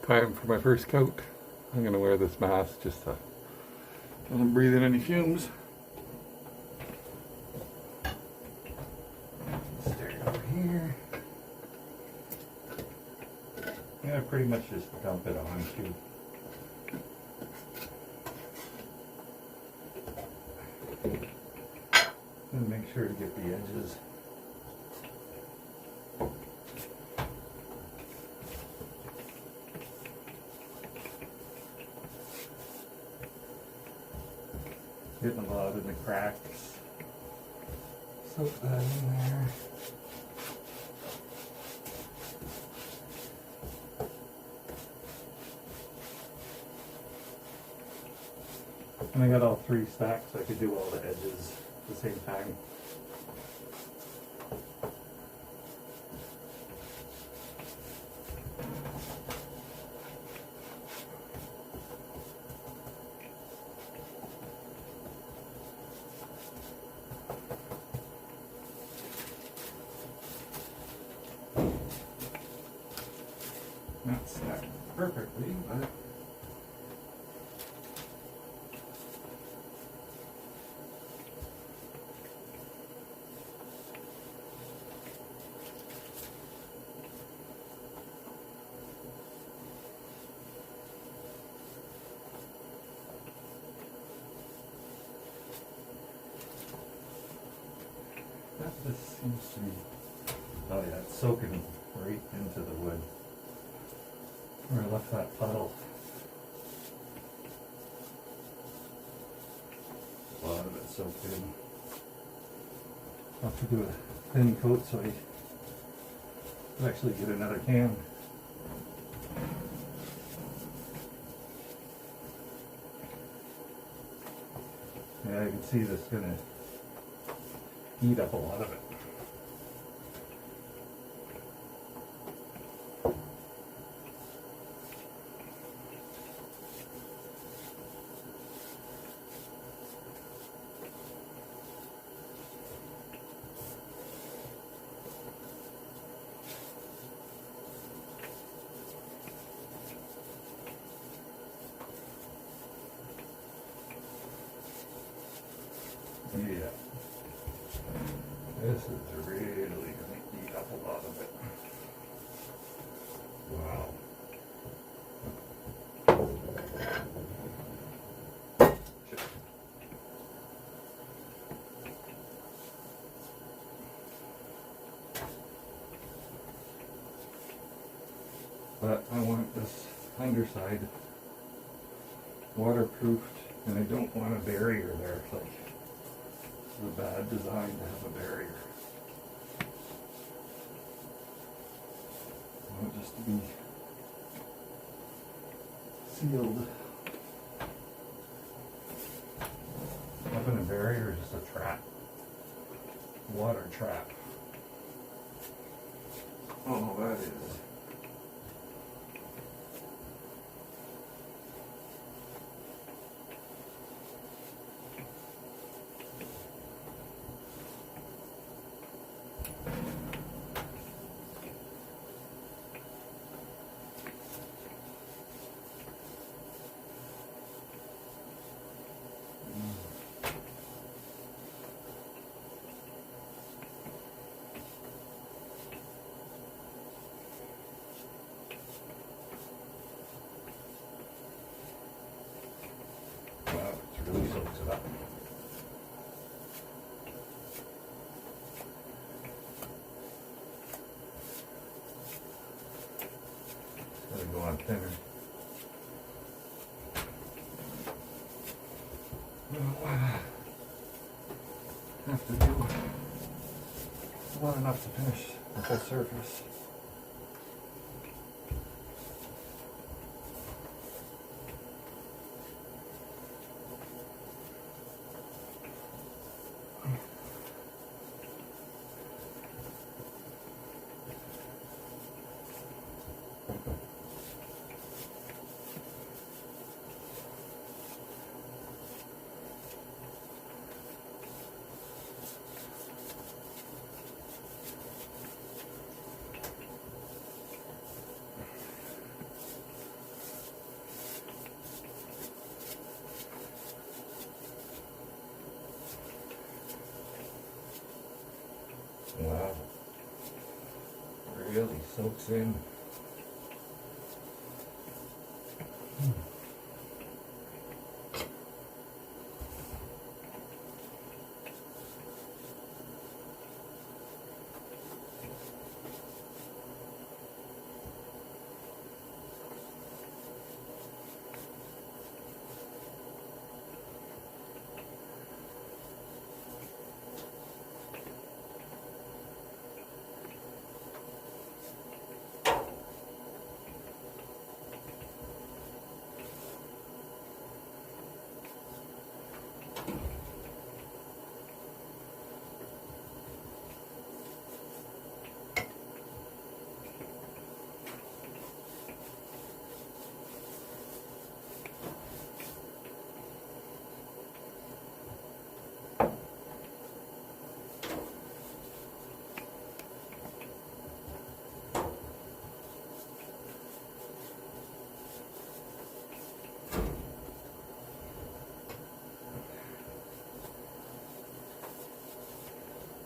Time for my first coat. I'm gonna wear this mask just so I don't breathe in any fumes. Start over here. Yeah, pretty much just dump it on too. And make sure to get the edges. Getting a lot in the cracks. Soak that in there. And I got all three stacks, so I could do all the edges at the same time. Not stacked perfectly, but that just seems to be, oh yeah, it's soaking right into the wood. Where I left that puddle. A lot of it soaked in. I'll have to do a thin coat so I can actually get another can. Yeah, you can see this is gonna eat up a lot of it. Yeah, this is really going to eat up a lot of it. Wow. But I want this underside waterproofed, and I don't want a barrier there. It's like a bad design to have a barrier. I want it just to be sealed. Having a barrier is just a trap. Water trap. Oh, that is. Really soaks it up. Gotta go on thinner. Well, have to do not enough to finish the whole surface. soaks in.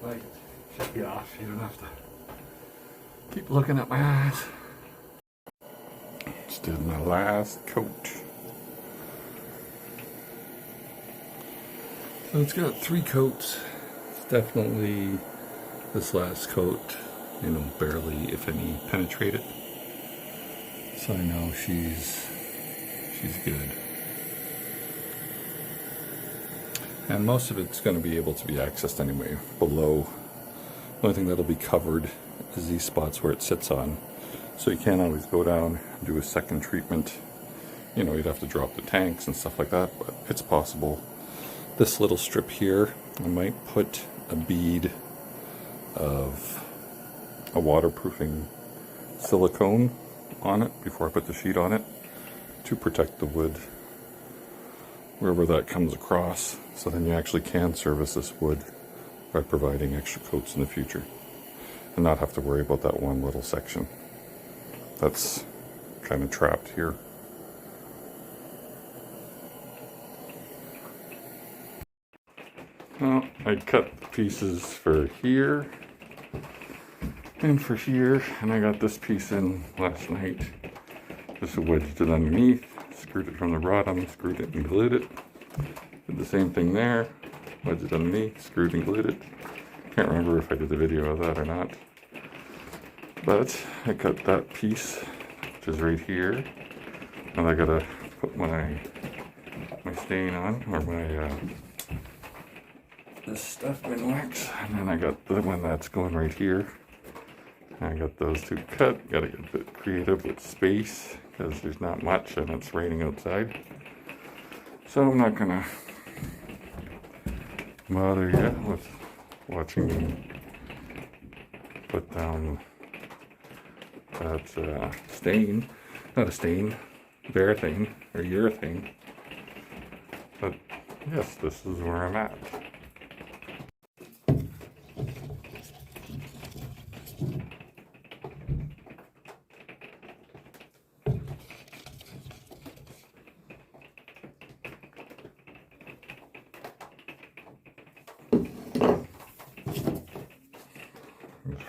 Like it. Should be off. You don't have to keep looking at my eyes. Just did my last coat. So it's got 3 coats. It's definitely this last coat, you know, barely, if any, penetrated. So I know she's good. And most of it's going to be able to be accessed anyway below. The only thing that'll be covered is these spots where it sits on. So you can't always go down and do a second treatment. You know, you'd have to drop the tanks and stuff like that, but it's possible. This little strip here, I might put a bead of a waterproofing silicone on it before I put the sheet on it to protect the wood wherever that comes across, so then you actually can service this wood by providing extra coats in the future and not have to worry about that one little section that's kind of trapped here. Well, I cut pieces for here and for here, and I got this piece in last night. Just wedged it underneath, screwed it from the bottom, screwed it and glued it. Did the same thing there, wedged it underneath, screwed and glued it. Can't remember if I did the video of that or not. But I cut that piece, which is right here. And I gotta put my stain on, or my this stuff in wax. And then I got the one that's going right here. I got those 2 cut. Gotta get a bit creative with space because there's not much and it's raining outside. So I'm not gonna bother you with watching me put down that stain. Not a stain, urethane or urethane. But yes, this is where I'm at.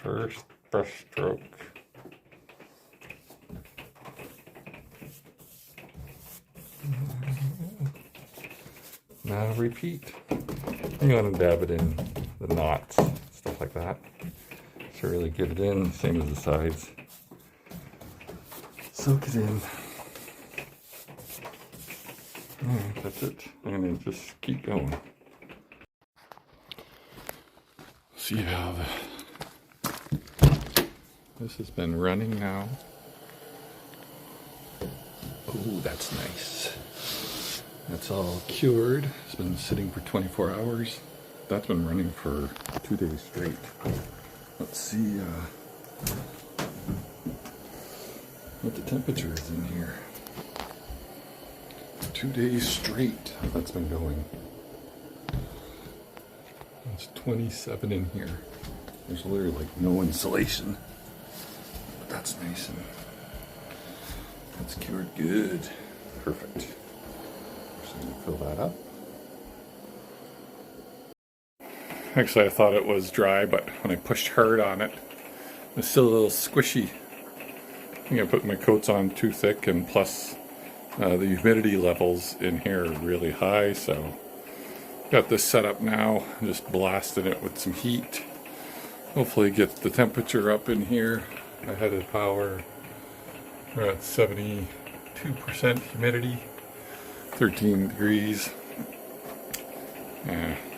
First brush stroke. Now repeat. I'm going to dab it in the knots, stuff like that, to really get it in, same as the sides. Soak it in. Alright, that's it. I'm going to just keep going. See how this has been running now. Oh, that's nice. That's all cured. It's been sitting for 24 hours. That's been running for 2 days straight. Let's see what the temperature is in here. 2 days straight that's been going. It's 27 in here. There's literally like no insulation. But that's nice and that's cured good. Perfect. Just going to fill that up. Actually, I thought it was dry, but when I pushed hard on it, it was still a little squishy. I think I put my coats on too thick, and plus the humidity levels in here are really high, so got this set up now, just blasting it with some heat. Hopefully get the temperature up in here. I had it power, we're at 72% humidity, 13 degrees.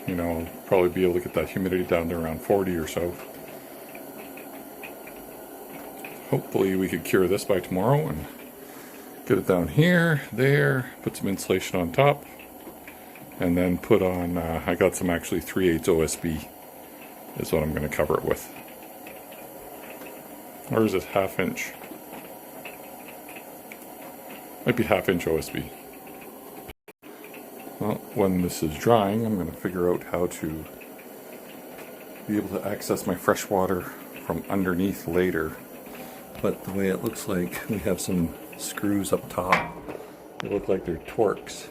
You know, probably be able to get that humidity down to around 40 or so. Hopefully we could cure this by tomorrow and get it down here, there, put some insulation on top, and then put on, I got some actually 3/8 OSB is what I'm going to cover it with. Or is it 1/2 inch? Might be 1/2 inch OSB. Well, when this is drying, I'm going to figure out how to be able to access my fresh water from underneath later. But the way it looks like, we have some screws up top. They look like they're Torx.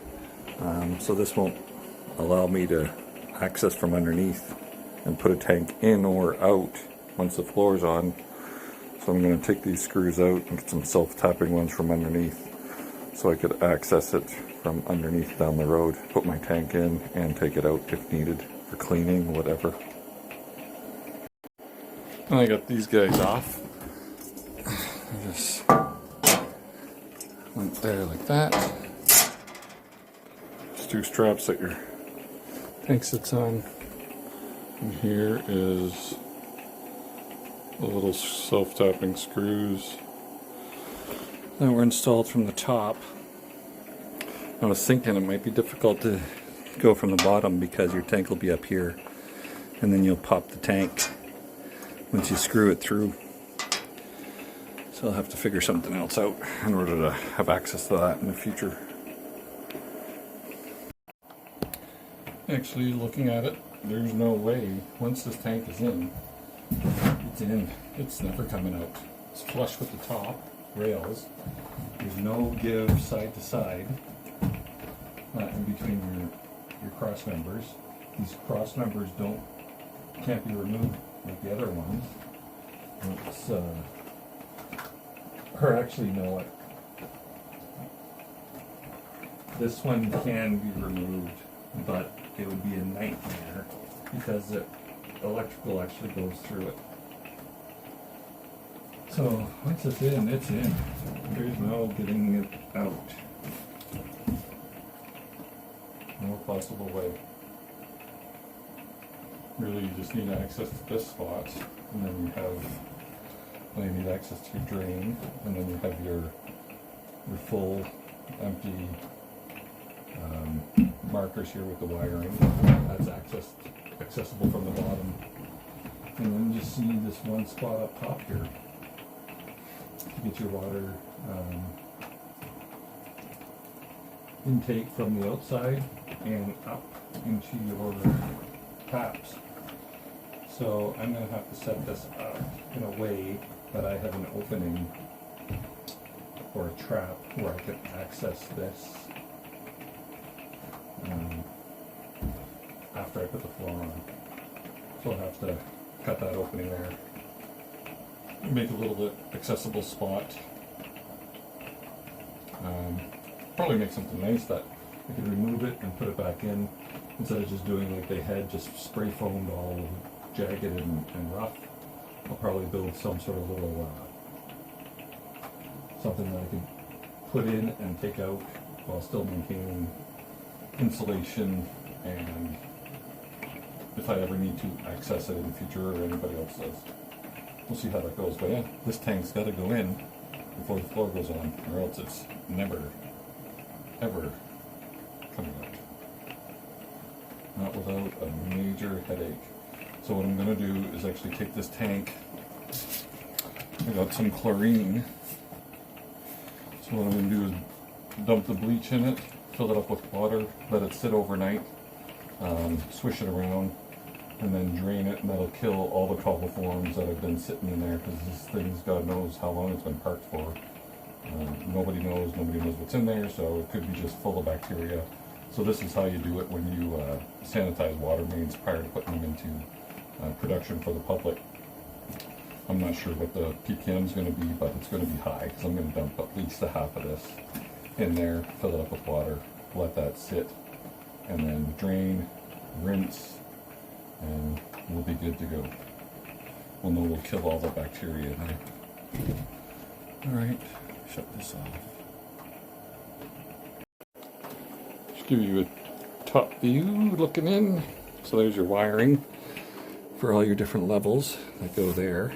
So this won't allow me to access from underneath and put a tank in or out once the floor's on. So I'm going to take these screws out and get some self-tapping ones from underneath so I could access it from underneath down the road, put my tank in and take it out if needed for cleaning, whatever. And I got these guys off. I just went there like that. Just 2 straps that your tank sits on. And here is the little self-tapping screws that were installed from the top. I was thinking it might be difficult to go from the bottom because your tank will be up here and then you'll pop the tank once you screw it through. So I'll have to figure something else out in order to have access to that in the future. Actually, looking at it, there's no way, once this tank is in, it's in. It's never coming out. It's flush with the top rails. There's no give side to side. Not in between your cross members. These cross members can't be removed like the other ones. It's or actually, you know what? This one can be removed, but it would be a nightmare because the electrical actually goes through it. So once it's in, it's in. There's no getting it out. No possible way. Really, you just need access to this spot, and then you need access to your drain, and then you have your full empty markers here with the wiring. That's accessible from the bottom. And then you just need this one spot up top here to get your water intake from the outside and up into your taps. So I'm going to have to set this up in a way that I have an opening or a trap where I can access this after I put the floor on. So I'll have to cut that opening there, make a little bit accessible spot. Probably make something nice that I could remove it and put it back in instead of just doing like they had, just spray foamed all jagged and rough. I'll probably build some sort of little something that I can put in and take out while still maintaining insulation, and if I ever need to access it in the future or anybody else does. We'll see how that goes. But yeah, this tank's got to go in before the floor goes on, or else it's never, ever coming out. Not without a major headache. So what I'm going to do is actually take this tank. I got some chlorine. So what I'm going to do is dump the bleach in it, fill it up with water, let it sit overnight, swish it around, and then drain it, and that'll kill all the coliforms that have been sitting in there, because this thing's, God knows how long it's been parked for. Nobody knows what's in there, so it could be just full of bacteria. So this is how you do it when you sanitize water mains prior to putting them into production for the public. I'm not sure what the ppm is going to be, but it's going to be high, so I'm going to dump at least a half of this in there, fill it up with water, let that sit, and then drain, rinse, and we'll be good to go. We'll know we'll kill all the bacteria in there. Alright, shut this off. Just give you a top view looking in. So there's your wiring for all your different levels that go there.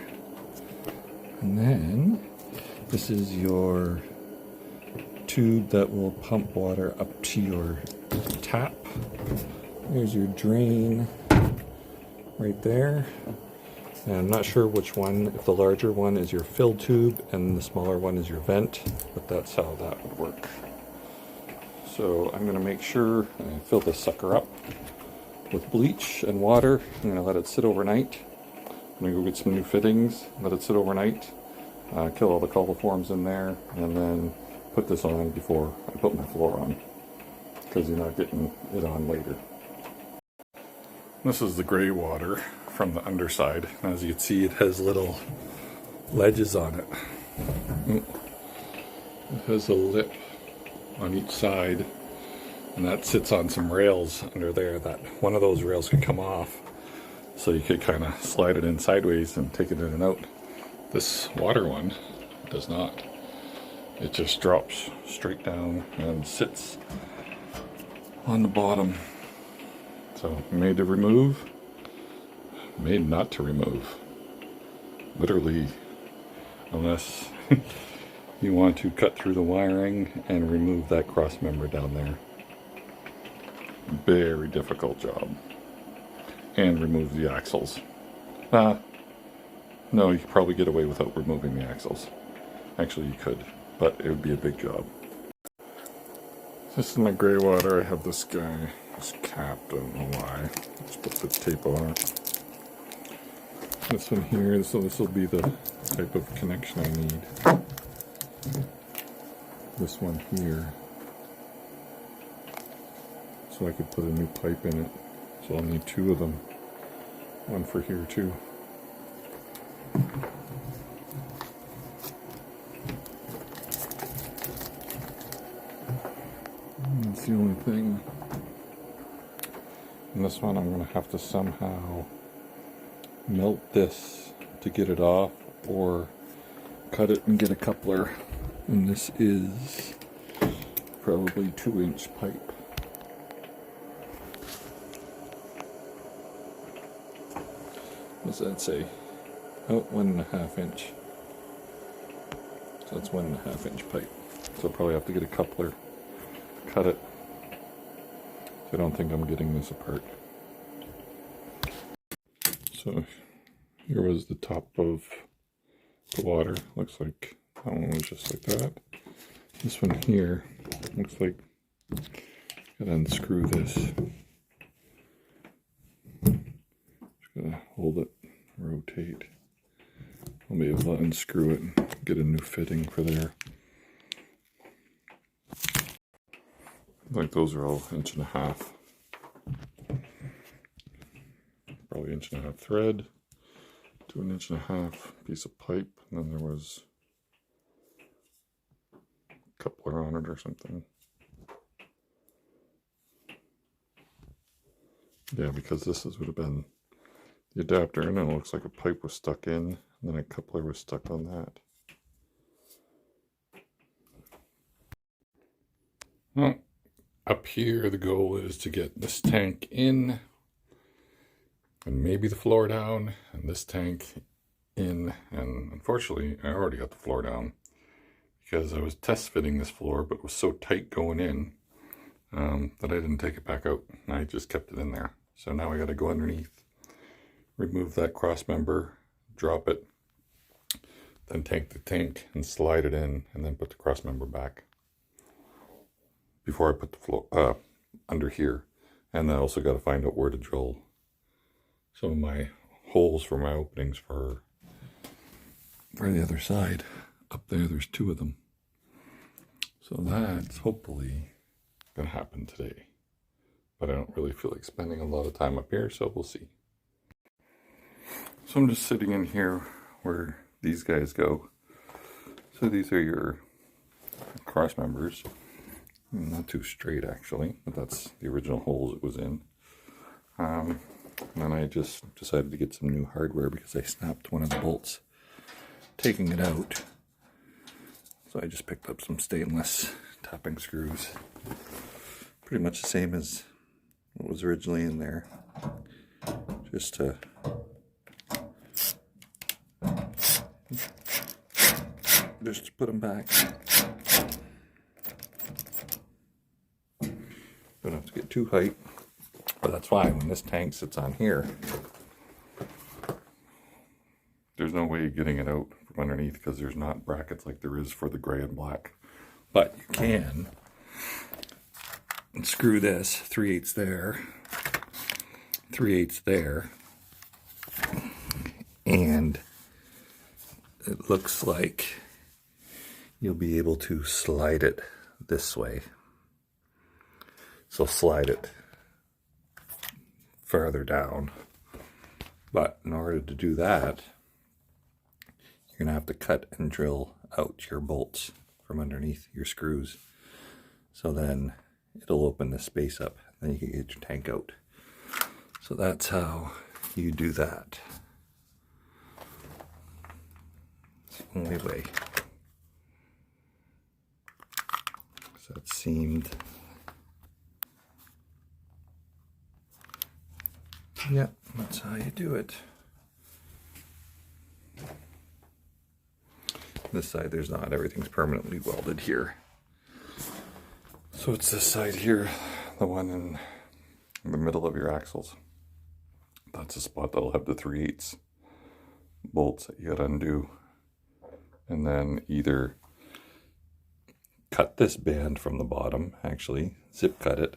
And then this is your tube that will pump water up to your tap. There's your drain right there. And I'm not sure which one, if the larger one is your fill tube and the smaller one is your vent, but that's how that would work. So I'm going to make sure I fill this sucker up with bleach and water. I'm going to let it sit overnight. I'm going to go get some new fittings, let it sit overnight, kill all the coliforms in there, and then put this on before I put my floor on, because you're not getting it on later. This is the gray water from the underside. As you can see, it has little ledges on it. It has a lip on each side, and that sits on some rails under there. That one of those rails could come off, so you could kind of slide it in sideways and take it in and out. This water one does not. It just drops straight down and sits on the bottom. So made to remove, made not to remove. Literally, unless you want to cut through the wiring and remove that cross member down there. Very difficult job. And remove the axles. No, you could probably get away without removing the axles. Actually, you could, but it would be a big job. This is my gray water. I have this guy, this cap, I don't know why. Just put the tape on it. This one here, so this will be the type of connection I need. This one here, so I could put a new pipe in it. So I'll need two of them. One for here too. That's the only thing. And this one I'm going to have to somehow melt this to get it off, or cut it and get a coupler. And this is probably 2-inch pipe. What does that say? Oh, 1.5 inch. So that's 1.5 inch pipe. So I'll probably have to get a coupler, cut it. So I don't think I'm getting this apart. So here was the top of the water. Looks like that one was just like that. This one here looks like I gotta unscrew this. Just gotta hold it, rotate. I'll be able to unscrew it and get a new fitting for there. Like those are all 1.5 inches. Probably 1.5 inch thread to 1.5 inch piece of pipe, and then there was a coupler on it or something. Yeah, because this would have been the adapter, and it looks like a pipe was stuck in, and then a coupler was stuck on that. Well, up here the goal is to get this tank in, and maybe the floor down, and this tank in. And unfortunately I already got the floor down because I was test fitting this floor, but it was so tight going in that I didn't take it back out. I just kept it in there. So now I got to go underneath, remove that cross member, drop it, then take the tank and slide it in, and then put the cross member back before I put the floor under here. And I also got to find out where to drill some of my holes for my openings for the other side. Up there, there's 2 of them. So that's hopefully going to happen today. But I don't really feel like spending a lot of time up here, so we'll see. So I'm just sitting in here where these guys go. So these are your cross members. Not too straight actually, but that's the original holes it was in. And then I just decided to get some new hardware because I snapped one of the bolts taking it out. So I just picked up some stainless tapping screws. Pretty much the same as what was originally in there. Just to put them back. Don't have to get too high, but that's why when this tank sits on here, there's no way of getting it out from underneath because there's not brackets like there is for the gray and black. But you can screw this 3/8 there, 3/8 there, and it looks like you'll be able to slide it this way. So slide it farther down. But in order to do that, you're going to have to cut and drill out your bolts from underneath your screws. So then it'll open the space up. Then you can get your tank out. So that's how you do that. It's the only way. So it's seamed. Yep, that's how you do it. This side there's not, everything's permanently welded here. So it's this side here, the one in the middle of your axles. That's the spot that'll have the 3/8 bolts that you gotta undo. And then either cut this band from the bottom, actually, zip cut it,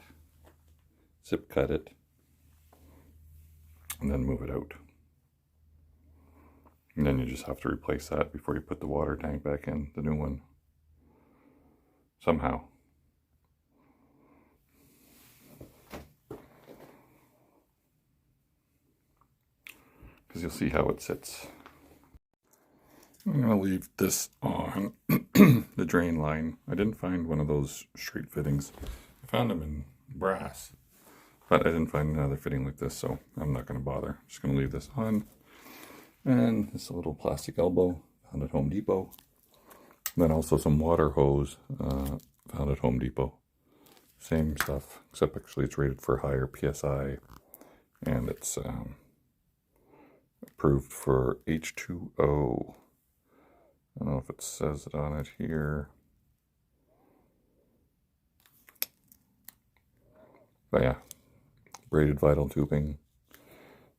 and then move it out. And then you just have to replace that before you put the water tank back in, the new one. Somehow. Because you'll see how it sits. I'm going to leave this on the drain line. I didn't find one of those straight fittings. I found them in brass. But I didn't find another fitting like this, so I'm not going to bother. I'm just going to leave this on. And this little plastic elbow, found at Home Depot. And then also some water hose, found at Home Depot. Same stuff, except actually it's rated for higher PSI. And it's approved for H2O. I don't know if it says it on it here. But yeah. Braided vinyl tubing.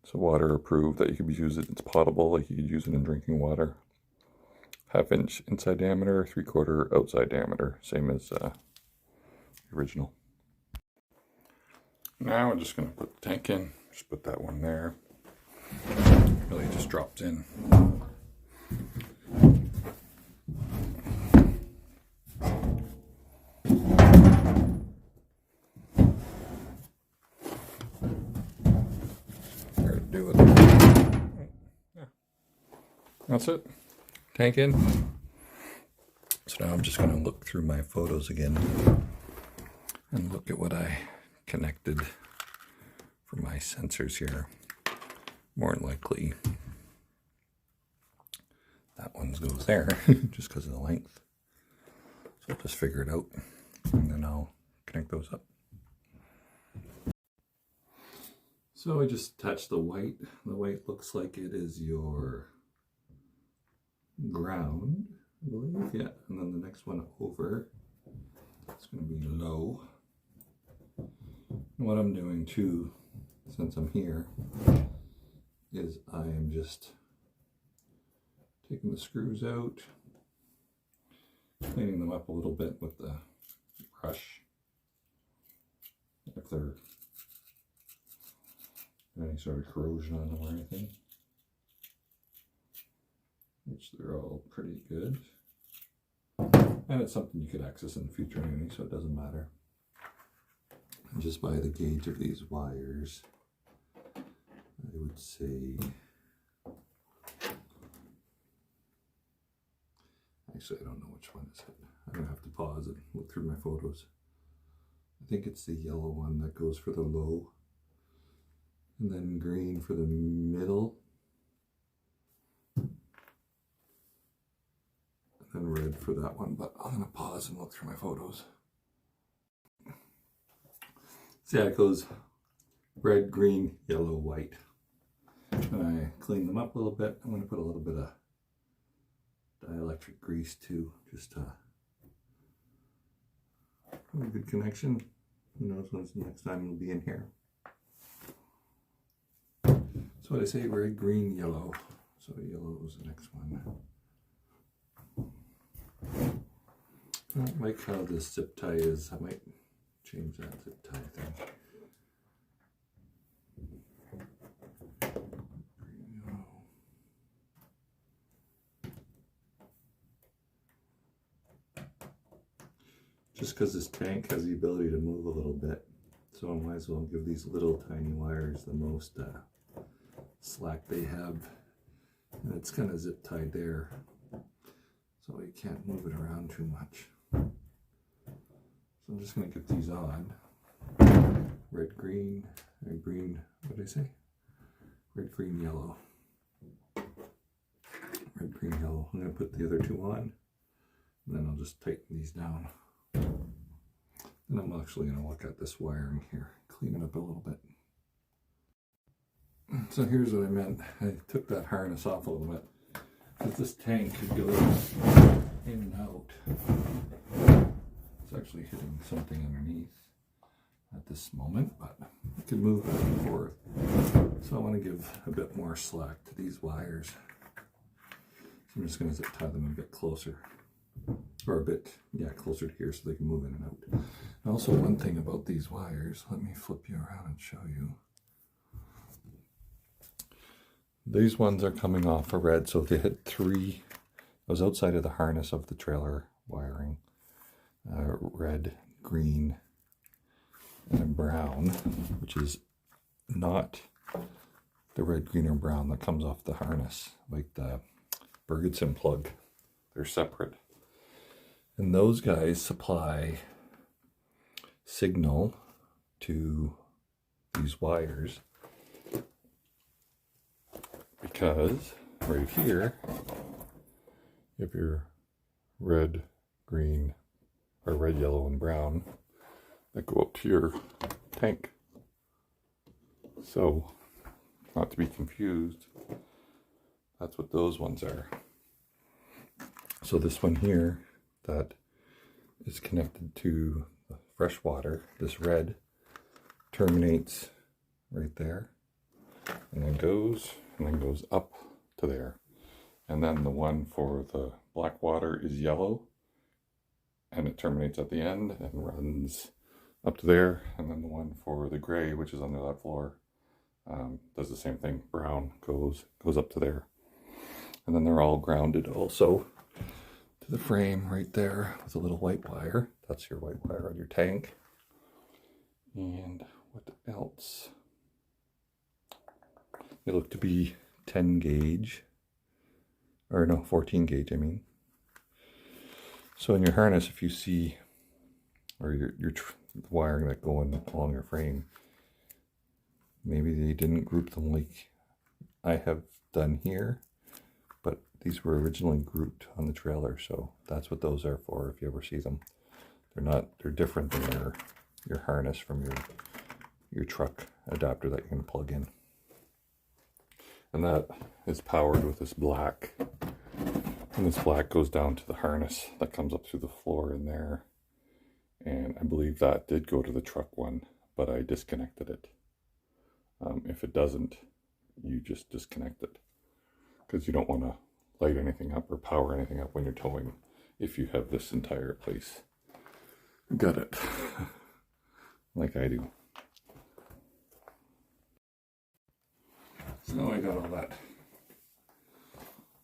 It's water approved that you could use it. It's potable, like you could use it in drinking water. 1/2 inch inside diameter, 3/4 outside diameter, same as the original. Now we're just going to put the tank in. Just put that one there. It really just drops in. That's it. Tank in. So now I'm just going to look through my photos again and look at what I connected for my sensors here. More than likely that one goes there just because of the length. So I'll just figure it out and then I'll connect those up. So I just attached the white. The white looks like it is your ground, I believe. Yeah, and then the next one over, it's going to be low. And what I'm doing too, since I'm here, is I am just taking the screws out, cleaning them up a little bit with the brush. If there's any sort of corrosion on them or anything. Which they're all pretty good. And it's something you could access in the future anyway, so it doesn't matter. And just by the gauge of these wires, I would say Actually, I don't know which one is it. I'm gonna have to pause and look through my photos. I think it's the yellow one that goes for the low, and then green for the middle, and then red for that one, but I'm gonna pause and look through my photos. So yeah, it goes red, green, yellow, white. When I clean them up a little bit, I'm gonna put a little bit of dielectric grease too, just to have a good connection. Who knows when's the next time it'll be in here. So what I say, red, green, yellow. So yellow is the next one. I don't like how this zip tie is. I might change that zip tie thing. Just because this tank has the ability to move a little bit, so I might as well give these little tiny wires the most slack they have. And it's kind of zip tied there, so you can't move it around too much. So I'm just going to get these on. Red, green, what did I say? Red, green, yellow. Red, green, yellow. I'm going to put the other two on, and then I'll just tighten these down. And I'm actually going to look at this wiring here, clean it up a little bit. So here's what I meant. I took that harness off a little bit, because this tank could go in and out. It's actually hitting something underneath at this moment, but it could move back and forth. So I want to give a bit more slack to these wires. So I'm just going to zip tie them a bit closer. Or a bit, yeah, closer to here so they can move in and out. And also one thing about these wires, let me flip you around and show you. These ones are coming off a red, so if they hit 3, I was outside of the harness of the trailer wiring. Red, green, and brown, which is not the red, green, or brown that comes off the harness, like the Bergensen plug. They're separate. And those guys supply signal to these wires, because right here, if you're red, green, or red, yellow, and brown, that go up to your tank. So, not to be confused, that's what those ones are. So this one here, that is connected to the fresh water, this red, terminates right there, and then goes up to there. And then the one for the black water is yellow, and it terminates at the end and runs up to there. And then the one for the gray, which is under that floor, does the same thing. Brown goes up to there. And then they're all grounded also to the frame right there with a little white wire. That's your white wire on your tank. And what else? They look to be 10 gauge, or no, 14 gauge, I mean. So in your harness, if you see, or your wiring that going along your frame, maybe they didn't group them like I have done here, but these were originally grouped on the trailer, so that's what those are for if you ever see them. They're different than your harness from your truck adapter that you can plug in. And that is powered with this black. And this black goes down to the harness that comes up through the floor in there. And I believe that did go to the truck one, but I disconnected it. If it doesn't, you just disconnect it, because you don't want to light anything up or power anything up when you're towing if you have this entire place got it like I do. So I got all that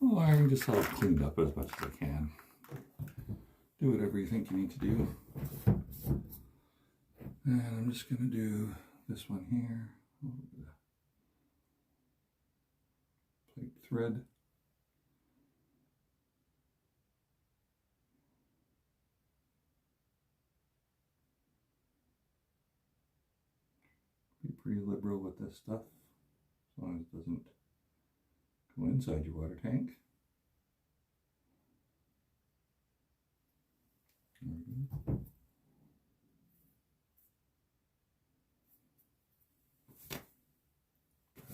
wiring just all cleaned up as much as I can. Do whatever you think you need to do. And I'm just going to do this one here. Plate thread. pretty liberal with this stuff, as long as it doesn't go inside your water tank.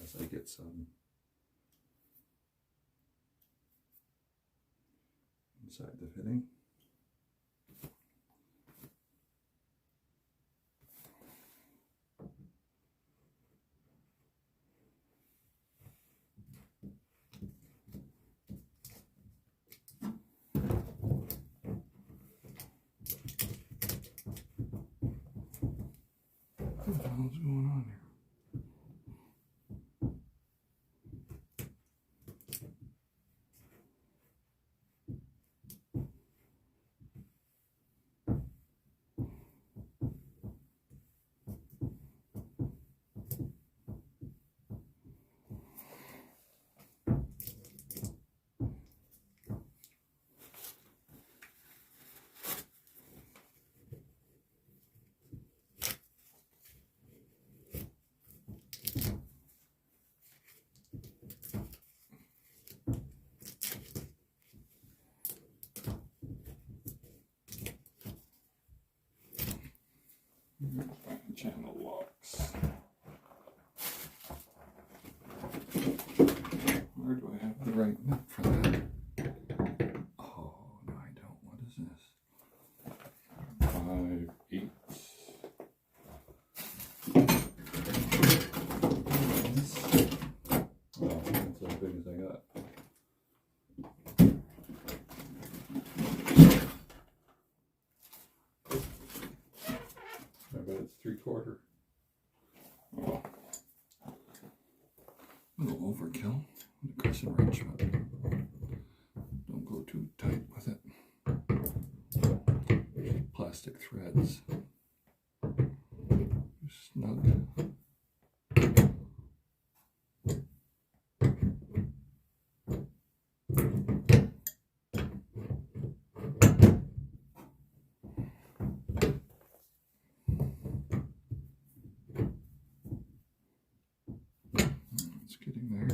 As I get some inside the fitting. What the hell's going on here? Channel locks. Where do I have the right nut for that? Oh, no, I don't. What is this? 5/8. Oh, that's as big as I got. I bet it's 3/4. Oh. A little overkill with a crescent wrench, but don't go too tight with it. Plastic threads. Snug. It's getting there.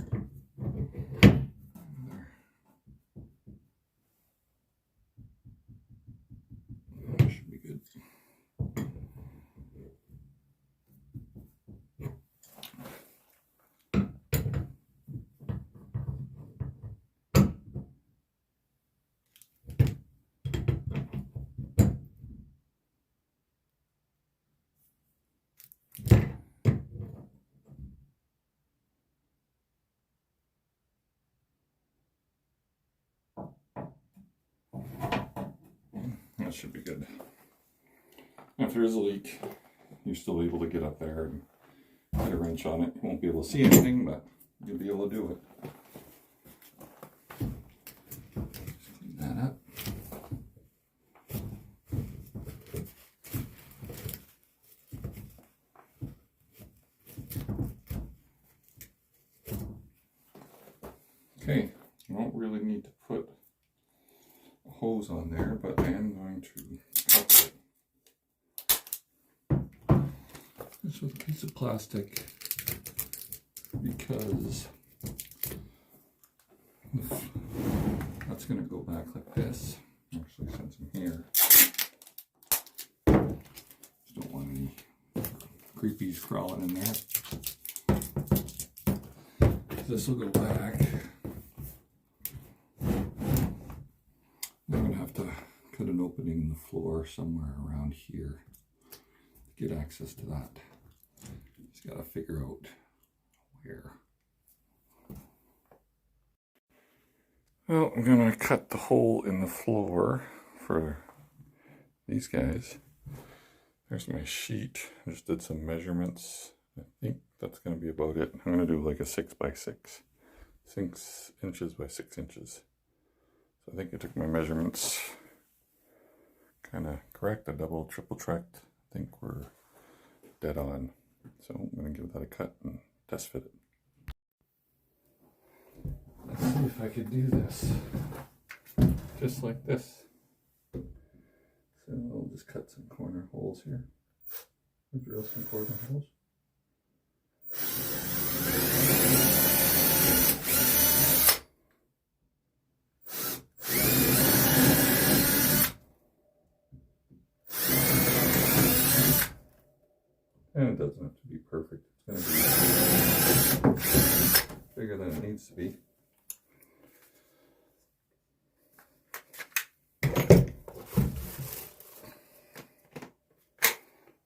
There. That should be good. That should be good. If there is a leak, you're still able to get up there and put a wrench on it. You won't be able to see anything, but you'll be able to do it. Just clean that up. Okay, you don't really need to put a hose on there, but I am going to cover it. This with a piece of plastic because that's going to go back like this. Actually, since I'm here, just don't want any creepies crawling in there. This will go back. I'm going to have to cut an opening in the floor somewhere around here to get access to that. Just got to figure out where. Well, I'm going to cut the hole in the floor for these guys. There's my sheet. I just did some measurements. I think that's going to be about it. I'm going to do like a 6x6. 6 inches by 6 inches. So I think I took my measurements kind of correct. I double, triple checked. I think we're dead on. So I'm going to give that a cut and test fit it. Let's see if I could do this. Just like this. So I'll just cut some corner holes here. Drill some corner holes. And it doesn't have to be perfect. It's going to be bigger than it needs to be.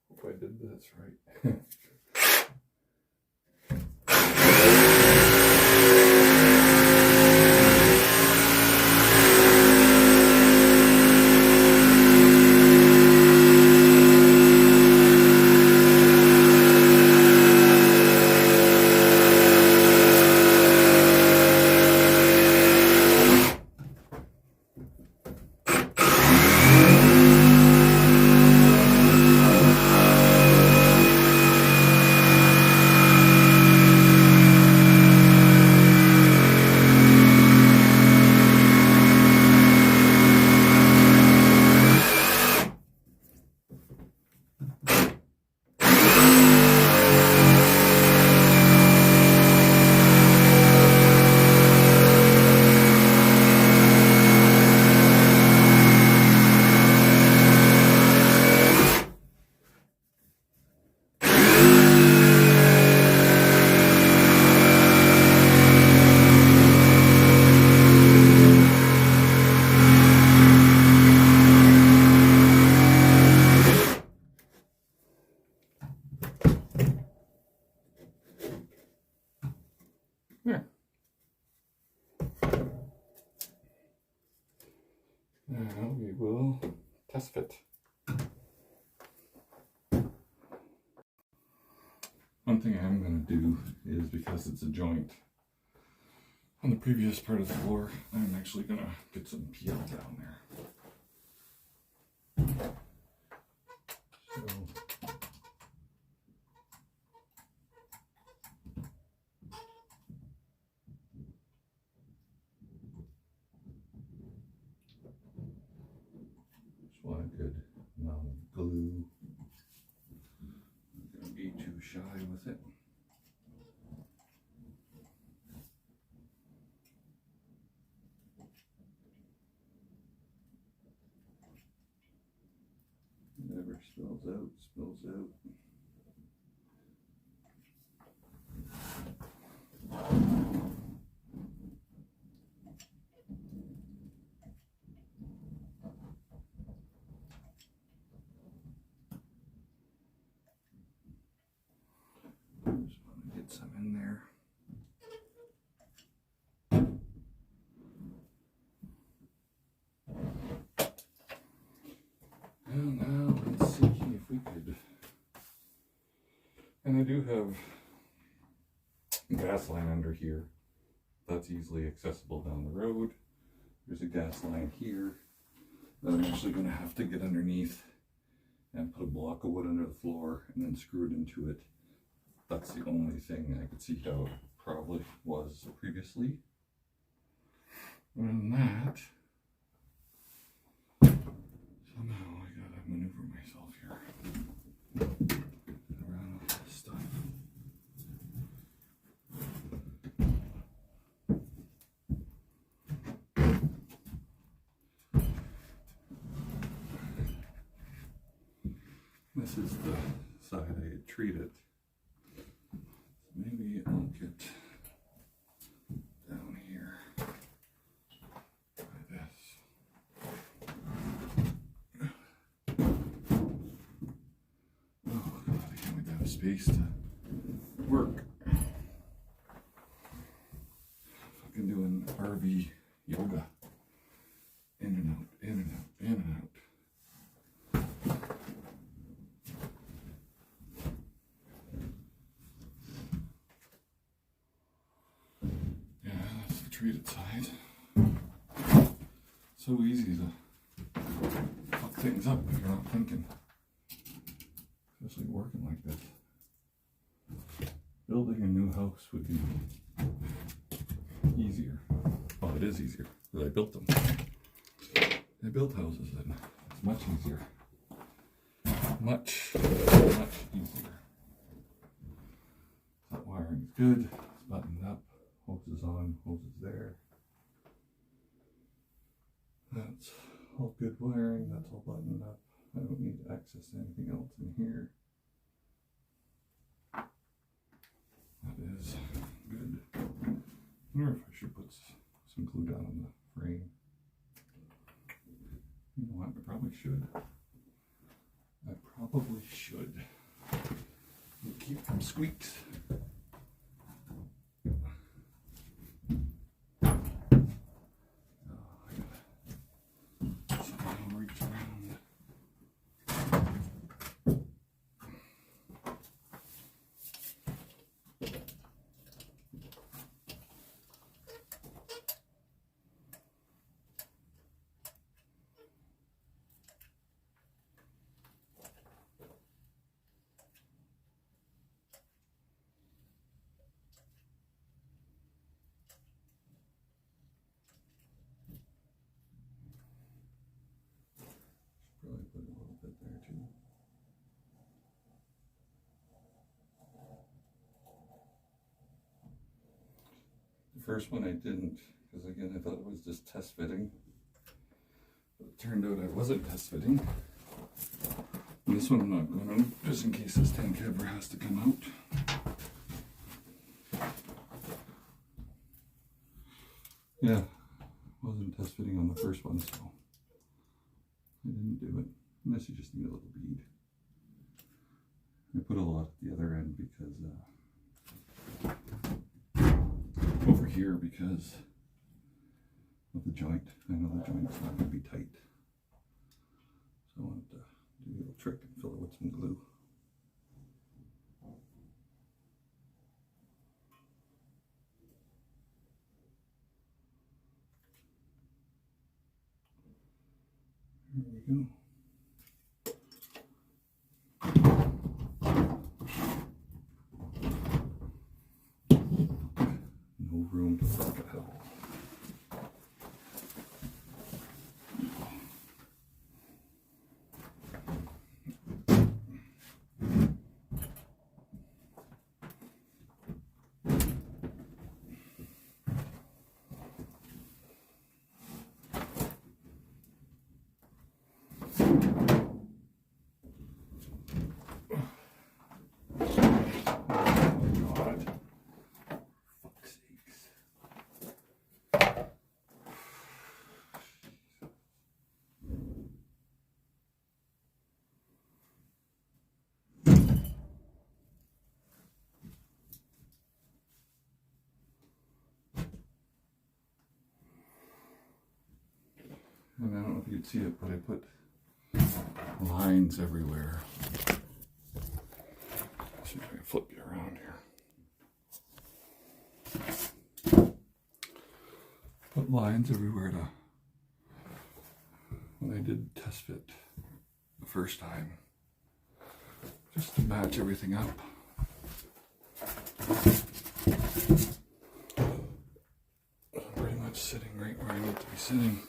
Hope I did this right. Yeah. Now we will test fit. One thing I'm going to do is, because it's a joint on the previous part of the floor, I'm actually going to get some PL down there. So, just want a good amount of glue. I'm not going to be too shy with it. Whatever spills out, spills out. Just want to get some in there. And now let's see if we could. And I do have gas line under here. That's easily accessible down the road. There's a gas line here that I'm actually going to have to get underneath and put a block of wood under the floor and then screw it into it. That's the only thing I could see how it probably was previously. And that, somehow I gotta maneuver myself here around all this stuff. This is the side I had treated. Maybe I'll get down here by this. Oh God, I can't wait to have space to work. Fucking doing RV yoga. In and out, in and out, in and out. Treated side. So easy to fuck things up if you're not thinking. Especially working like this. Building a new house would be easier. Well, it is easier because I built them. I built houses and it's much easier. Much easier. That wiring's good. It's buttoned up. Hoses on, hoses there. That's all good wiring, that's all buttoned up. I don't need access to anything else in here. wonder if I should put some glue down on the frame. You know what, I probably should. I probably should. It'll keep from squeaks. Probably put a little bit there too. The first one I didn't, because again I thought it was just test fitting. But it turned out I wasn't test fitting. And this one I'm not going to, just in case this tank ever has to come out. Yeah, wasn't test fitting on the first one, so I didn't do it, unless you just need a little bead. I put a lot at the other end because, over here because of the joint. I know the joint's not going to be tight. So I wanted to do a little trick and fill it with some glue. There we go. No room to fuck it up. And I don't know if you could see it, but I put lines everywhere. Let's see if I can flip you around here. Put lines everywhere to, when I did test fit the first time, just to match everything up. Pretty much sitting right where I need to be sitting.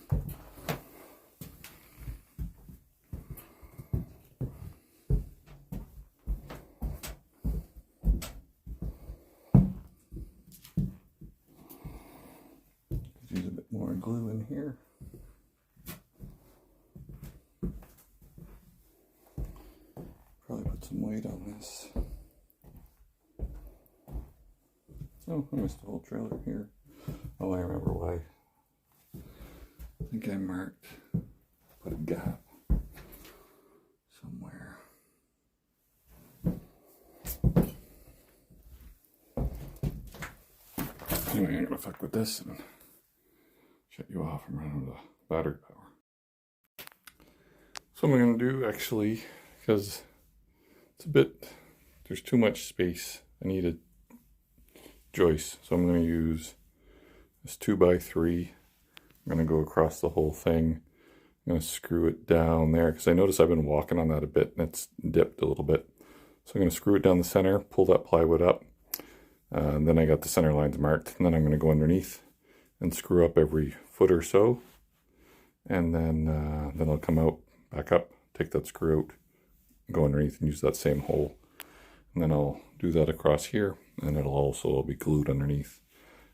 Glue in here. Probably put some weight on this. Oh, I missed the whole trailer here. Oh, I remember why. I think I marked, put a gap somewhere. Anyway, I'm gonna fuck with this and shut you off and run out of battery power. So I'm going to do, actually, because it's a bit, there's too much space, I need a joist. So I'm going to use this 2x3. I'm going to go across the whole thing. I'm going to screw it down there because I notice I've been walking on that a bit and it's dipped a little bit. So I'm going to screw it down the center, pull that plywood up, and then I got the center lines marked, and then I'm going to go underneath and screw up every foot or so, and then I'll come out, back up, take that screw out, go underneath and use that same hole, and then I'll do that across here, and it'll also be glued underneath,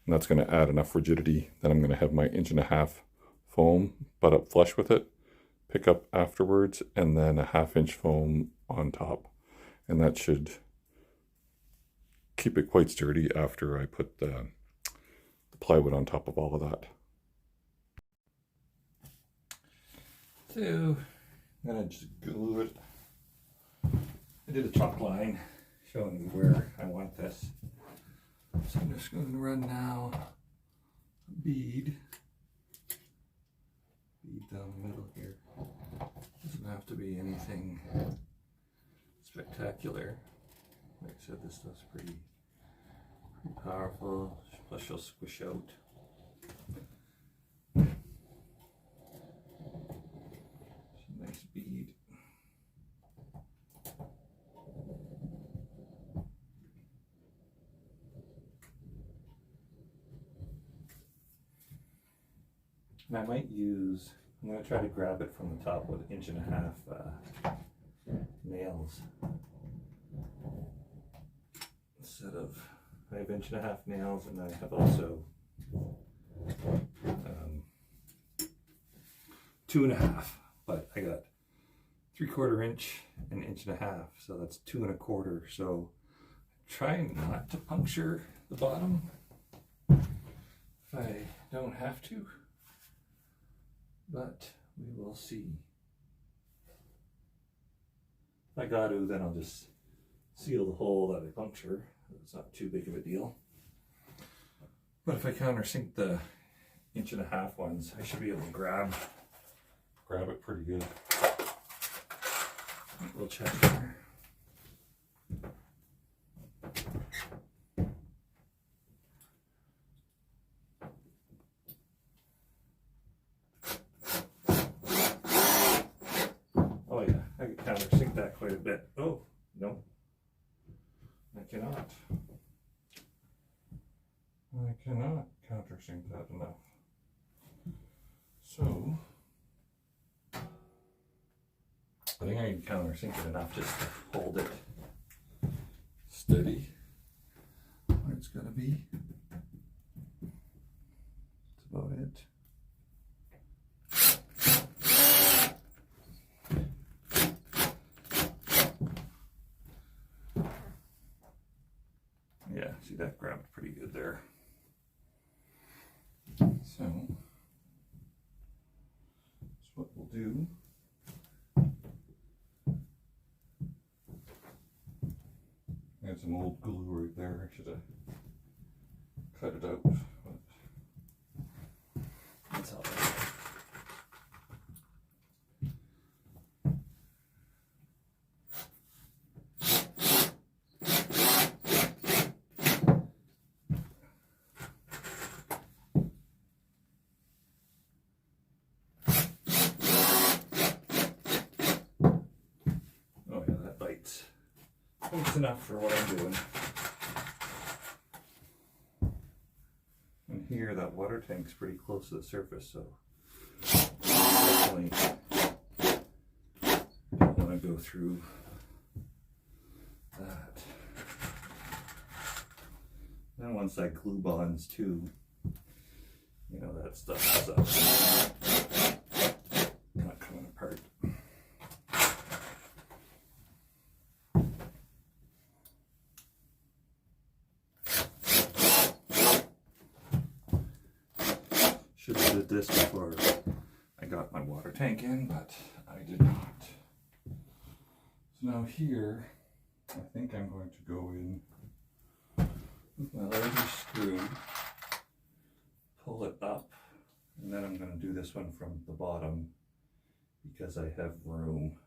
and that's going to add enough rigidity that I'm going to have my 1.5 inch foam butt up flush with it, pick up afterwards, and then a 1/2 inch foam on top, and that should keep it quite sturdy after I put the plywood on top of all of that. So I'm gonna just glue it. I did a chalk line showing you where I want this. So I'm just going to run now a bead down the middle here. Doesn't have to be anything spectacular. Like I said, this stuff's pretty powerful, plus she'll squish out. It's a nice bead. And I might use, I'm going to try to grab it from the top with 1.5 inch nails. Instead of, I have 1.5 inch nails, and I have also 2.5, but I got 3/4 inch and 1.5 inch, so that's 2 1/4. So trying not to puncture the bottom if I don't have to, but we will see. If I got to, then I'll just seal the hole that I puncture. It's not too big of a deal. But if I countersink the 1.5 inch ones, I should be able to grab it pretty good. We'll check here. Oh yeah, I can countersink that quite a bit. Oh, no. I cannot countersink that enough. So I think I can countersink it enough just to hold it steady where it's gonna be. That's about it. Yeah, see, that grabbed pretty good there. So that's what we'll do. I had some old glue right there. I should have cut it out, but that's all right. It's enough for what I'm doing. And here, that water tank's pretty close to the surface, so definitely don't want to go through that. Then once that glue bonds too, you know, that stuff is not coming apart. Should have did this before I got my water tank in, but I did not. So now here, I think I'm going to go in with my larger screw, pull it up, and then I'm going to do this one from the bottom because I have room.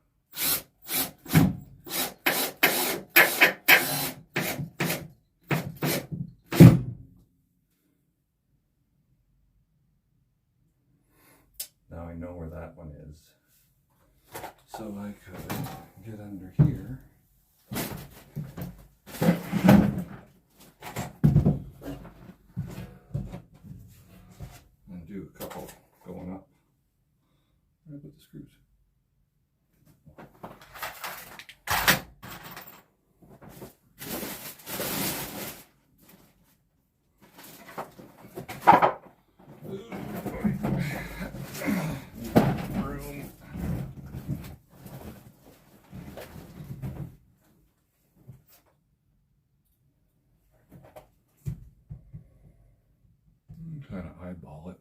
Now I know where that one is. So I could get under here. And do a couple going up. Where did I put the screws? trying to eyeball it.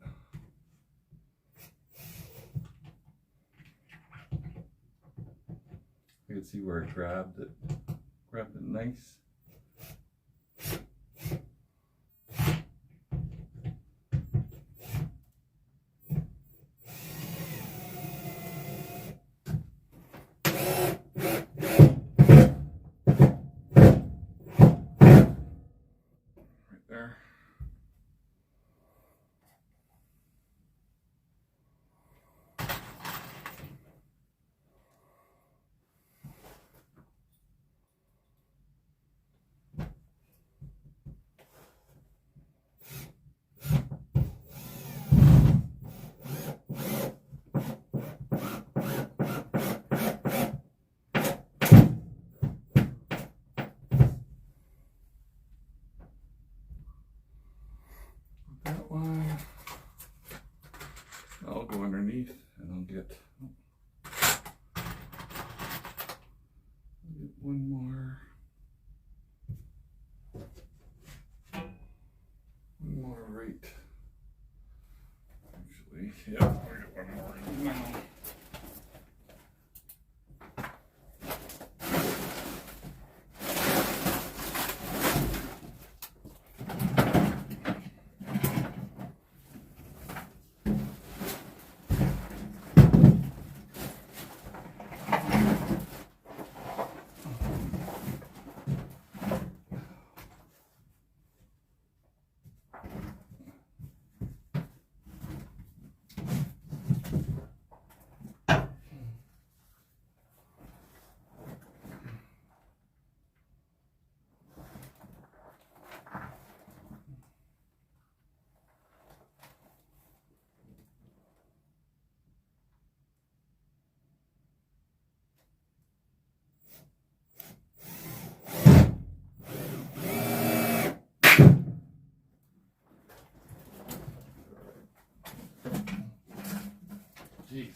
You can see where I grabbed it nice. Right there. That one, I'll go underneath and I'll get one more. One more right. Actually, yeah, I'll get one more now. Jeez.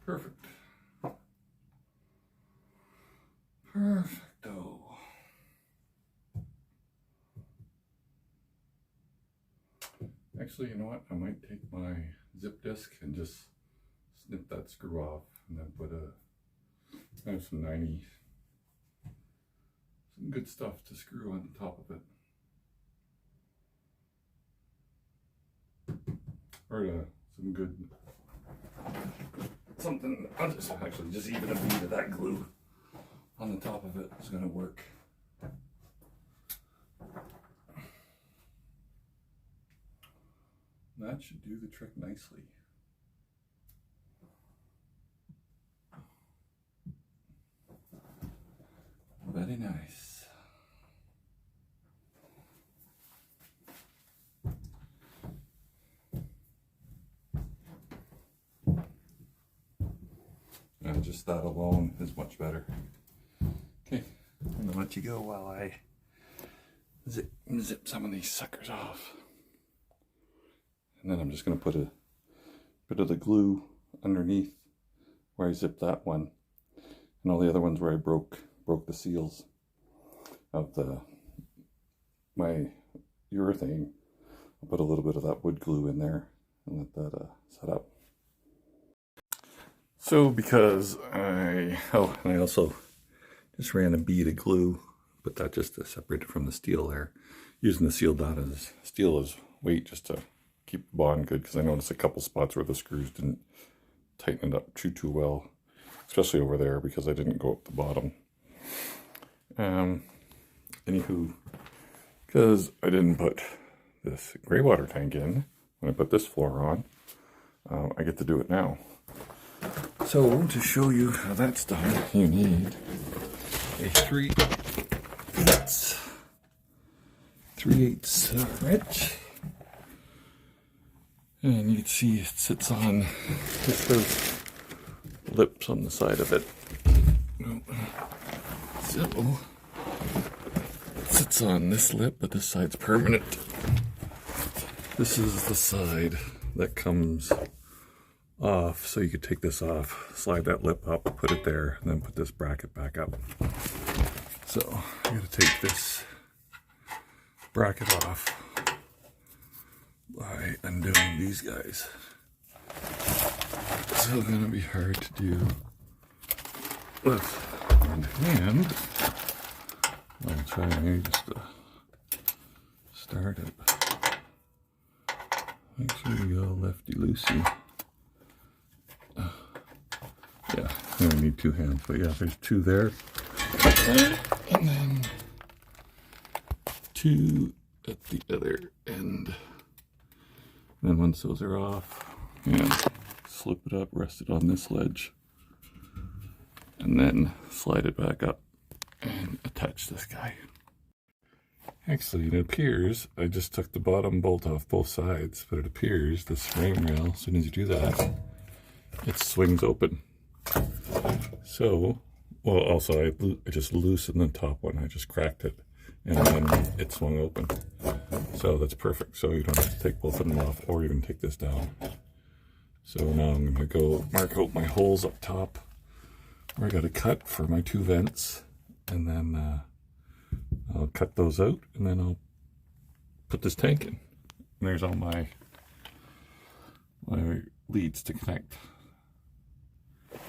Perfect. Perfecto. Actually, you know what? I might take my zip disc and just snip that screw off and then put I have some good stuff to screw on the top of it. Or some good, something, I'll just actually just even a bead of that glue on the top of it is going to work. That should do the trick nicely. Very nice. And just that alone is much better. Okay, I'm gonna let you go while I zip some of these suckers off. And then I'm just gonna put a bit of the glue underneath where I zipped that one, and all the other ones where I broke the seals of my urethane. I'll put a little bit of that wood glue in there and let that set up. So because and I also just ran a bead of glue, but that just to separate it from the steel there, using the steel as weight just to keep the bond good, because I noticed a couple spots where the screws didn't tighten it up too well, especially over there because I didn't go up the bottom. Anywho, because I didn't put this gray water tank in when I put this floor on, I get to do it now. So to show you how that's done, you need a 3/8 wrench, and you can see it sits on those lips on the side of it. So it sits on this lip, but this side's permanent. This is the side that comes off, so you could take this off, slide that lip up, put it there, and then put this bracket back up. So I gotta take this bracket off by undoing these guys. So it's gonna be hard to do with one hand. I'll try maybe just to start it. Make sure you go lefty-loosey. Yeah, I'm gonna need two hands, but yeah, there's two there. And then two at the other end. And then once those are off, and slip it up, rest it on this ledge, and then slide it back up and attach this guy. Actually, it appears, I just took the bottom bolt off both sides, but it appears this frame rail, as soon as you do that, it swings open. So, well, also I just loosened the top one, I just cracked it, and then it swung open. So that's perfect, so you don't have to take both of them off or even take this down. So now I'm gonna go mark out my holes up top where I got to cut for my two vents, and then I'll cut those out, and then I'll put this tank in. And there's all my leads to connect.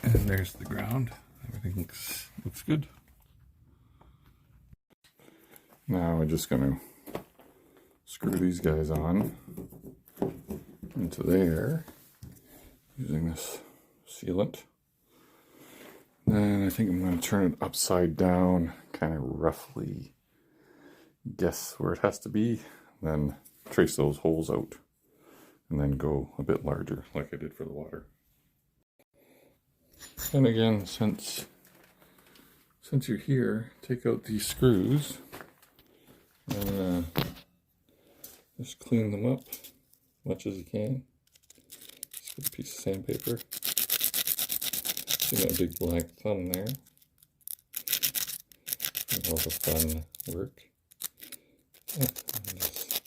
And there's the ground. Everything looks good. Now I'm just gonna screw these guys on into there using this sealant. Then I think I'm going to turn it upside down, kind of roughly guess where it has to be, then trace those holes out, and then go a bit larger like I did for the water. And again, since you're here, take out these screws and just clean them up as much as you can. Just with a piece of sandpaper. See that big black thumb there? And all the fun work. Yeah, just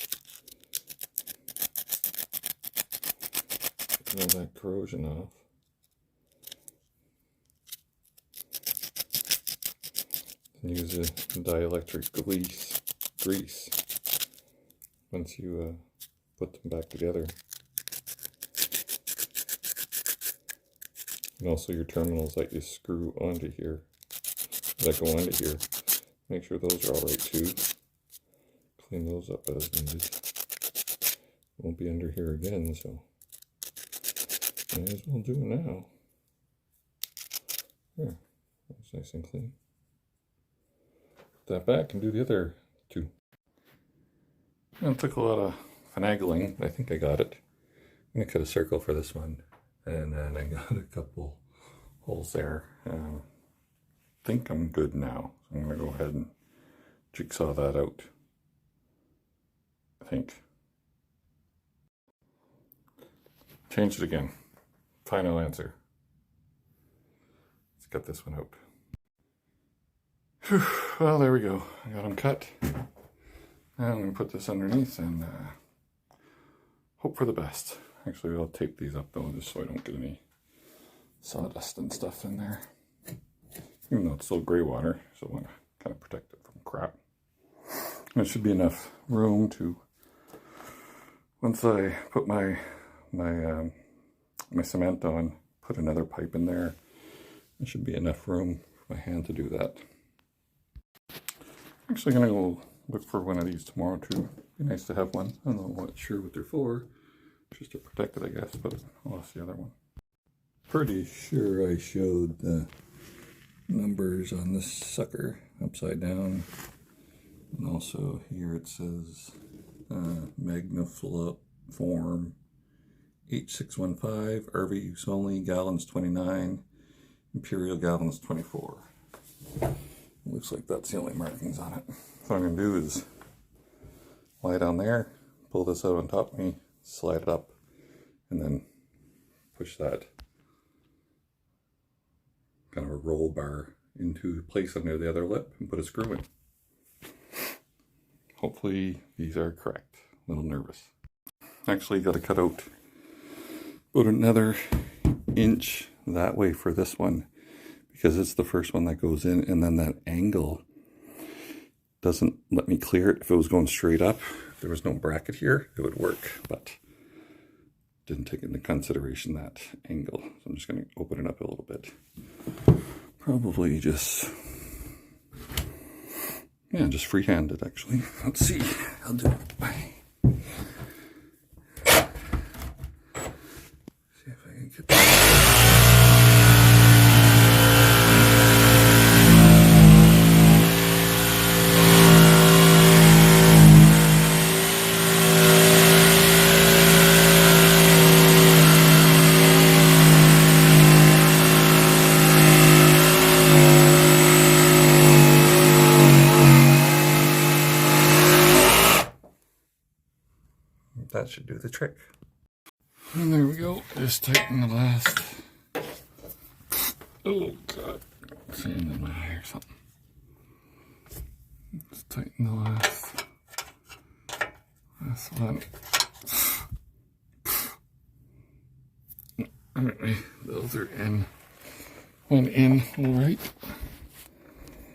get all that corrosion off. And use a dielectric grease once you put them back together. And also your terminals that you screw onto here, that go onto here, make sure those are all right too. Clean those up as needed. Won't be under here again, so may as well do it now. There, that's nice and clean. Put that back and do the other two. And it took a lot of finagling, but I think I got it. I'm going to cut a circle for this one. And then I got a couple holes there. I think I'm good now. So I'm going to go ahead and jigsaw that out. I think. Change it again. Final answer. Let's cut this one out. Whew. Well, there we go. I got them cut. Now I'm going to put this underneath and hope for the best. Actually, I'll tape these up though, just so I don't get any sawdust and stuff in there. Even though it's still gray water, so I want to kind of protect it from crap. And it should be enough room to, once I put my cement on, put another pipe in there. There should be enough room for my hand to do that. I'm actually going to go look for one of these tomorrow too. Be nice to have one. I don't know sure what they're for. Just to protect it, I guess, but I lost the other one. Pretty sure I showed the numbers on this sucker upside down. And also here it says Magnaflow form H615, RV use only, gallons 29, Imperial gallons 24. Looks like that's the only markings on it. So what I'm going to do is lie down there, pull this out on top of me, slide it up, and then push that kind of a roll bar into place under the other lip and put a screw in. Hopefully these are correct. A little nervous. Actually got to cut out about another inch that way for this one, because it's the first one that goes in, and then that angle doesn't let me clear it. If it was going straight up, if there was no bracket here, it would work, but didn't take into consideration that angle. So I'm just going to open it up a little bit. Probably just, yeah, just free-handed actually. Let's see, I'll do it. See if I can get that. That should do the trick. And there we go. Just tighten the last. Oh god. Sand in my eye or something. Just tighten the last one. Anyway, those are in. One in, alright.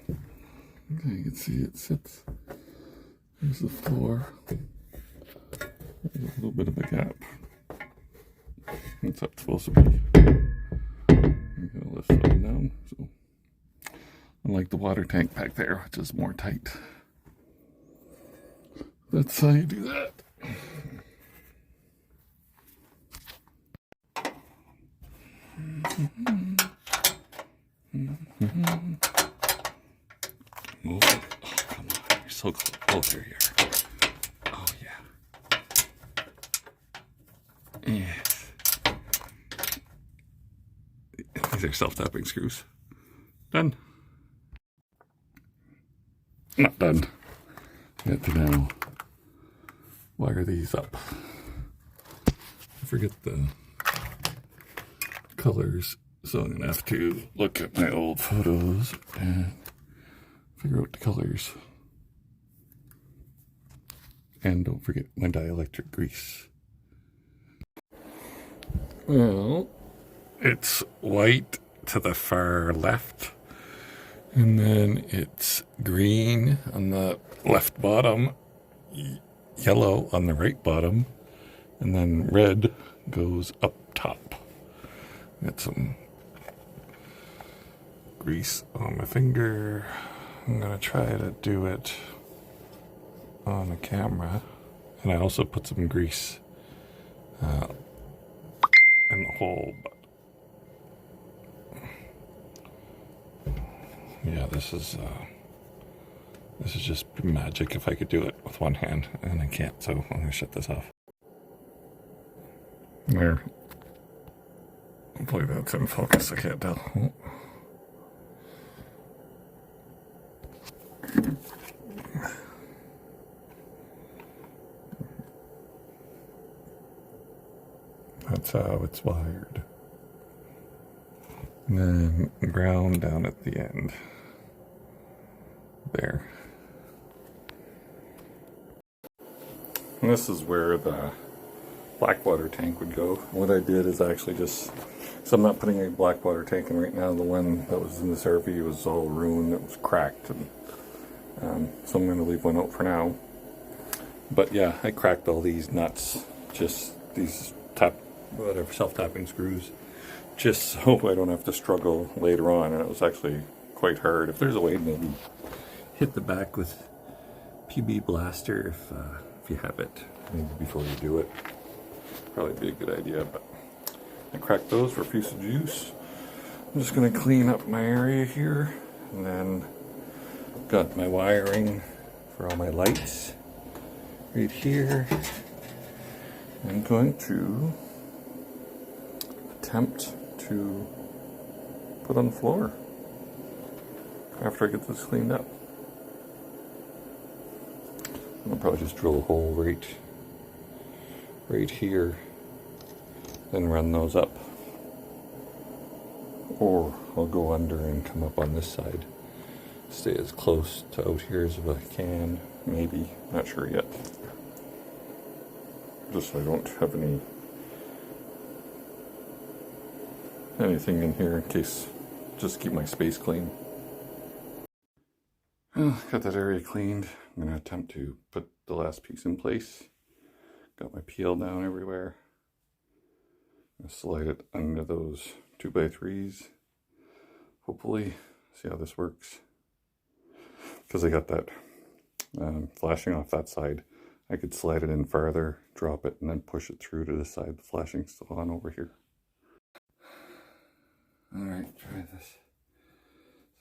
Okay, you can see it sits. There's the floor. There's a little bit of a gap. What's that supposed to be? I'm gonna lift that down. So, unlike the water tank back there, which is more tight. That's how you do that. Oh, come on, you're so closer here. Oh yeah. Yes. These are self-tapping screws. Done. Not done. I have to now wire these up. I forget the colors, so I'm gonna have to look at my old photos and figure out the colors. And don't forget my dielectric grease. Well, it's white to the far left, and then it's green on the left bottom, yellow on the right bottom, and then red goes up top. Got some grease on my finger. I'm gonna try to do it on the camera, and I also put some grease in the hole. But yeah, this is just magic if I could do it with one hand, and I can't, so I'm gonna shut this off. There. Hopefully that's in focus, I can't tell. Oh. That's how it's wired. And then ground down at the end. There. And this is where the black water tank would go. What I did is actually just, so I'm not putting a black water tank in right now. The one that was in this RV was all ruined, it was cracked, and so I'm going to leave one out for now. But yeah, I cracked all these nuts, just these self-tapping screws, just so I don't have to struggle later on. And it was actually quite hard. If there's a way, maybe hit the back with PB Blaster if you have it, maybe before you do it. Probably be a good idea. But I cracked those for a piece of juice. I'm just going to clean up my area here, and then got my wiring for all my lights right here. I'm going to attempt to put on the floor after I get this cleaned up. I'll probably just drill a hole right here, then run those up. Or I'll go under and come up on this side. Stay as close to out here as I can, maybe, not sure yet. just so I don't have anything in here in case, just keep my space clean. Well, got that area cleaned. I'm going to attempt to put the last piece in place. Got my peel down everywhere. I'm going to slide it under those 2x3s. Hopefully, see how this works. Because I got that flashing off that side. I could slide it in farther, drop it, and then push it through to the side. The flashing's still on over here. Alright, try this.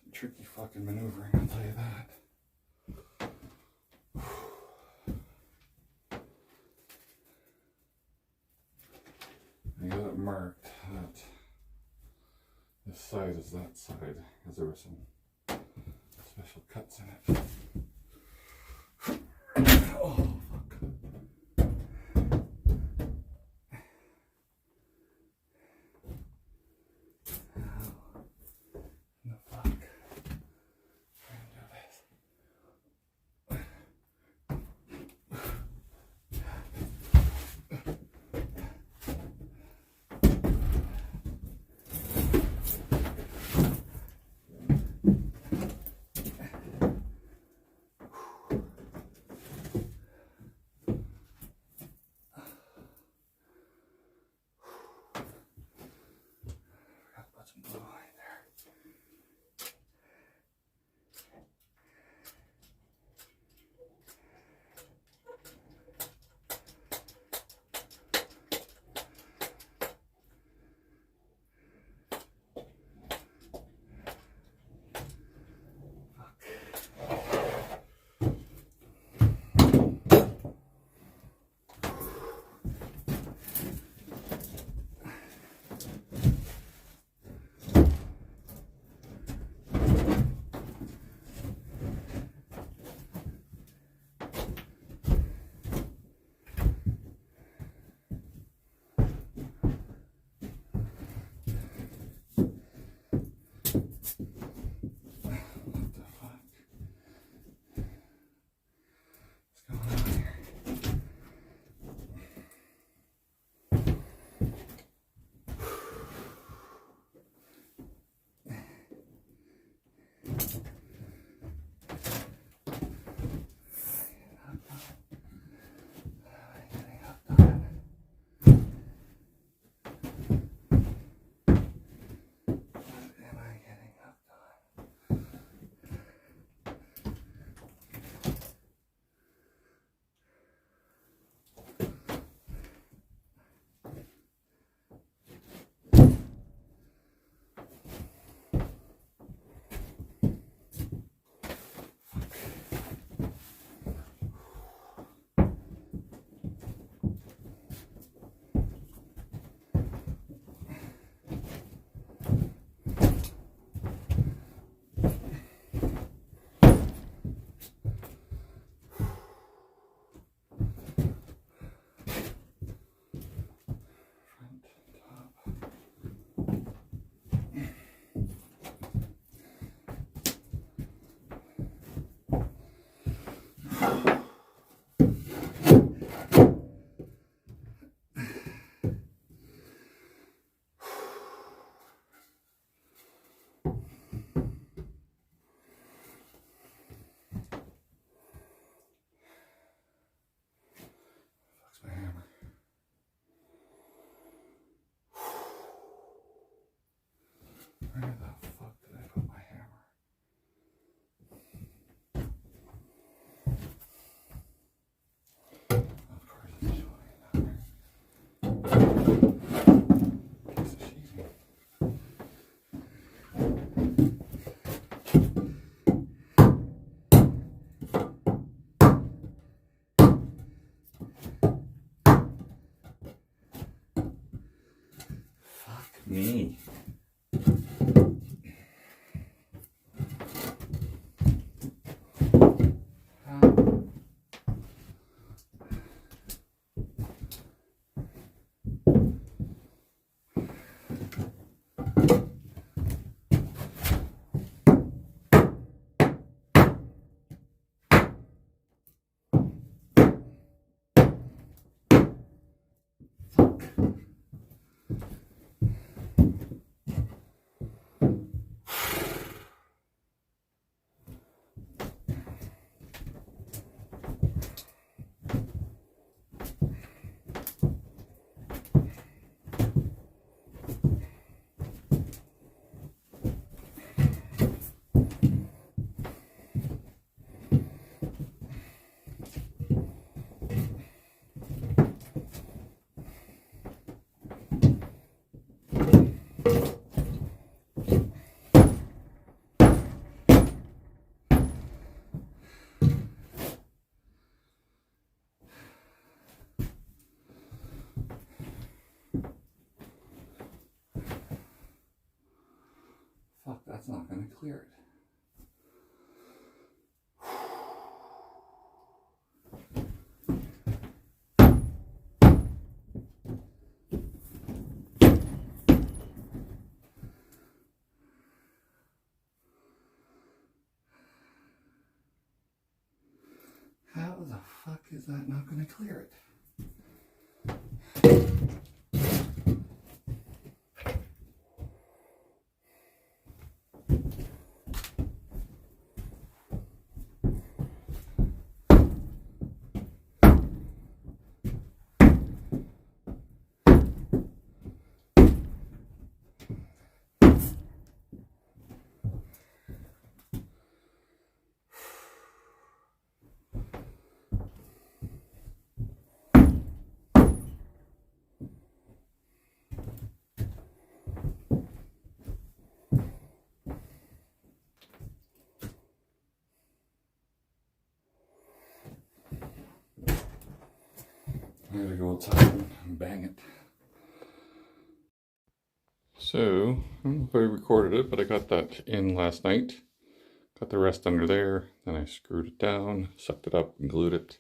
Some tricky fucking maneuvering, I'll tell you that. I got it marked that this side is that side, because there were some special cuts in it. Oh, fuck. Where the fuck did I put my hammer? Of course it's showing now. Piece of sheeting. Fuck me. that's not going to clear it. How the fuck is that not going to clear it? I gotta go outside and bang it. So, I don't know if I recorded it, but I got that in last night. Got the rest under there, then I screwed it down, sucked it up and glued it.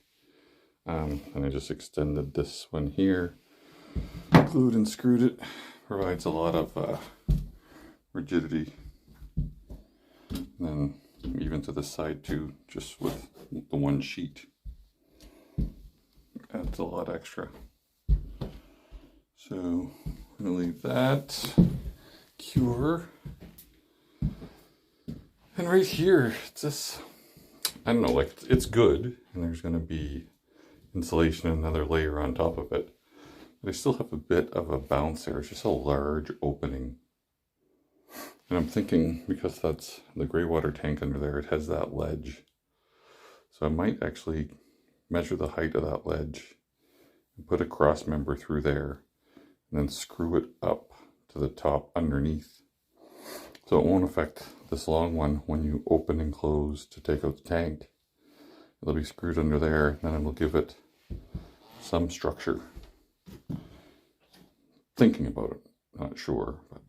And I just extended this one here, glued and screwed it. Provides a lot of rigidity. And then even to the side too, just with the one sheet. Adds a lot extra. So I'm gonna leave that cure. And right here, it's just, I don't know, like it's good, and there's gonna be insulation and another layer on top of it. But I still have a bit of a bounce there. It's just a large opening. And I'm thinking, because that's the gray water tank under there, it has that ledge. So I might actually measure the height of that ledge and put a cross member through there and then screw it up to the top underneath. So it won't affect this long one when you open and close to take out the tank. It'll be screwed under there, and then it'll give it some structure. Thinking about it, not sure, but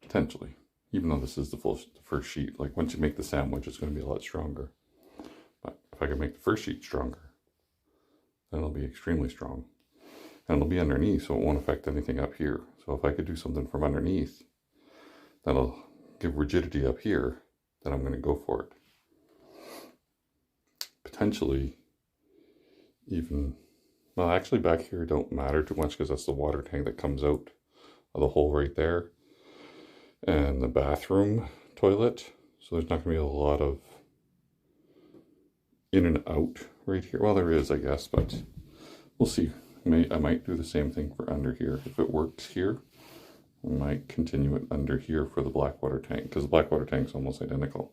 potentially. Even though this is the first sheet, like once you make the sandwich, it's going to be a lot stronger. But if I can make the first sheet stronger, then it'll be extremely strong. And it'll be underneath, so it won't affect anything up here. So if I could do something from underneath, that'll give rigidity up here, then I'm going to go for it. Potentially, even, well, actually back here don't matter too much because that's the water tank that comes out of the hole right there. And the bathroom toilet. So there's not going to be a lot of in and out right here. Well, there is, I guess, but we'll see. I might do the same thing for under here. If it works here, I might continue it under here for the black water tank, because the black water tank is almost identical.